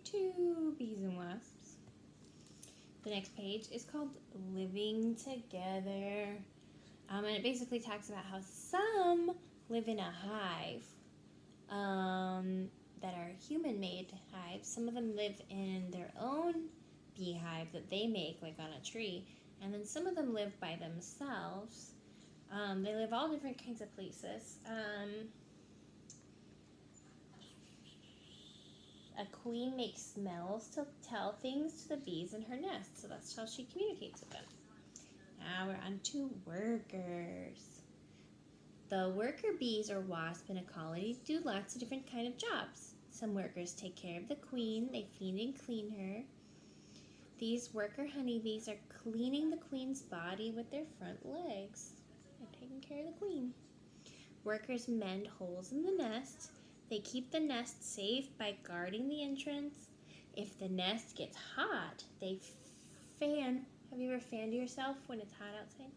2 bees and wasps. The next page is called Living Together. And it basically talks about how some live in a hive that are human-made hives. Some of them live in their own beehive that they make, like on a tree. And then some of them live by themselves. They live all different kinds of places. A queen makes smells to tell things to the bees in her nest, so that's how she communicates with them. Now we're on to workers. The worker bees or wasps in a colony do lots of different kind of jobs. Some workers take care of the queen, they feed and clean her. These worker honeybees are cleaning the queen's body with their front legs. They're taking care of the queen. Workers mend holes in the nest. They keep the nest safe by guarding the entrance. If the nest gets hot, they fan. Have you ever fanned yourself when it's hot outside?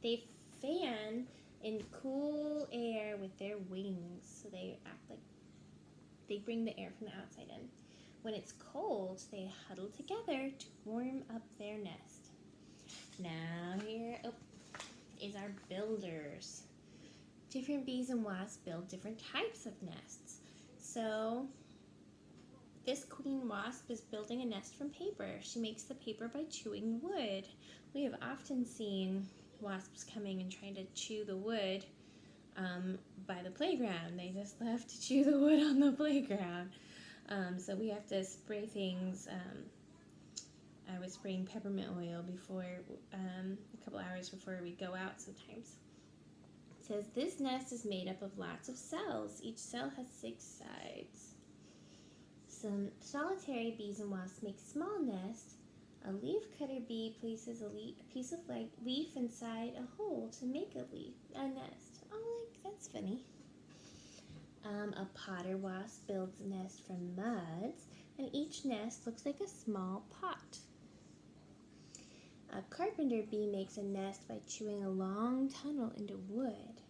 They fan in cool air with their wings. So they act like they bring the air from the outside in. When it's cold, they huddle together to warm up their nest. Now here is our builders. Different bees and wasps build different types of nests. So this queen wasp is building a nest from paper. She makes the paper by chewing wood. We have often seen wasps coming and trying to chew the wood by the playground. They just love to chew the wood on the playground. So we have to spray things. I was spraying peppermint oil before, a couple hours before we go out sometimes. It says this nest is made up of lots of cells. Each cell has 6 sides. Some solitary bees and wasps make small nests. A leafcutter bee places a piece of leaf inside a hole to make a nest. Oh, that's funny. A potter wasp builds a nest from muds, and each nest looks like a small pot. A carpenter bee makes a nest by chewing a long tunnel into wood.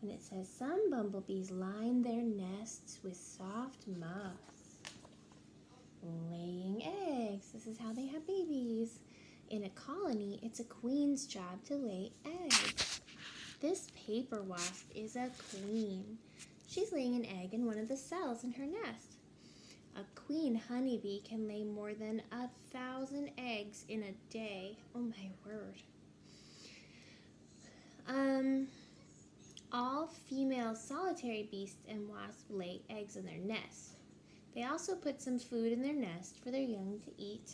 And it says some bumblebees line their nests with soft moss. Laying eggs. This is how they have babies. In a colony, it's a queen's job to lay eggs. This paper wasp is a queen. She's laying an egg in one of the cells in her nest. A queen honeybee can lay more than 1,000 eggs in a day. Oh my word. All female solitary bees and wasps lay eggs in their nests. They also put some food in their nest for their young to eat.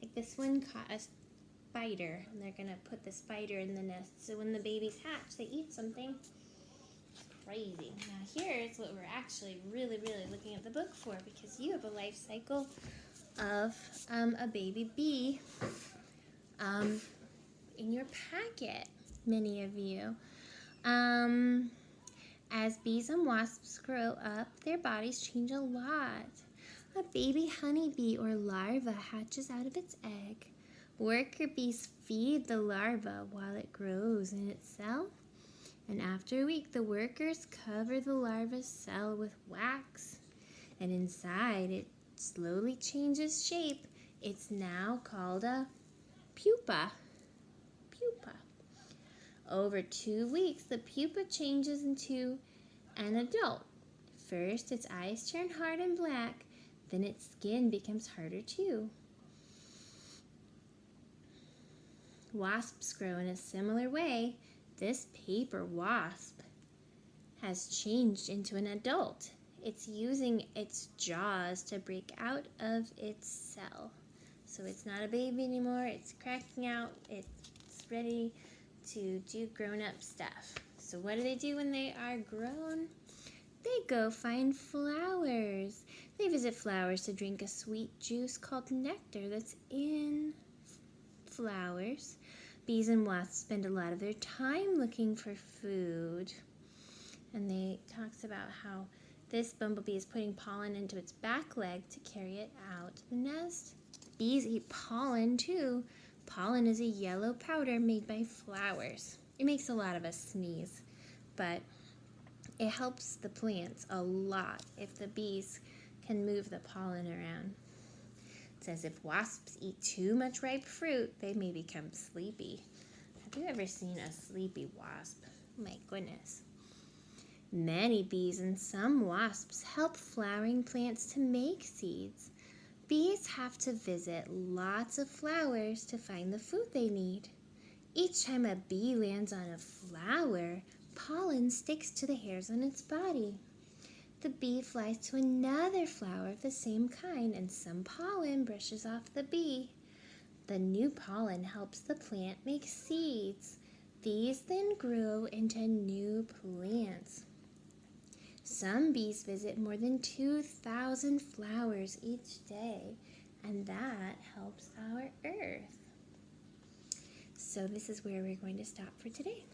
Like this one caught a spider, and they're going to put the spider in the nest so when the babies hatch, they eat something. Crazy. Now here's what we're actually really looking at the book for, because you have a life cycle of a baby bee in your packet, many of you. As bees and wasps grow up, their bodies change a lot. A baby honeybee or larva hatches out of its egg. Worker bees feed the larva while it grows in its cell. And after a week, the workers cover the larva's cell with wax. And inside, it slowly changes shape. It's now called a pupa. Over 2 weeks, the pupa changes into an adult. First, its eyes turn hard and black. Then its skin becomes harder too. Wasps grow in a similar way. This paper wasp has changed into an adult. It's using its jaws to break out of its cell. So it's not a baby anymore. It's cracking out. It's ready to do grown-up stuff. So what do they do when they are grown? They go find flowers. They visit flowers to drink a sweet juice called nectar that's in flowers. Bees and wasps spend a lot of their time looking for food. And they talks about how this bumblebee is putting pollen into its back leg to carry it out to the nest. Bees eat pollen too. Pollen is a yellow powder made by flowers. It makes a lot of us sneeze, but it helps the plants a lot if the bees can move the pollen around. It says if wasps eat too much ripe fruit, they may become sleepy. Have you ever seen a sleepy wasp? My goodness. Many bees and some wasps help flowering plants to make seeds. Bees have to visit lots of flowers to find the food they need. Each time a bee lands on a flower, pollen sticks to the hairs on its body. The bee flies to another flower of the same kind, and some pollen brushes off the bee. The new pollen helps the plant make seeds. These then grow into new plants. Some bees visit more than 2,000 flowers each day, and that helps our earth. So this is where we're going to stop for today.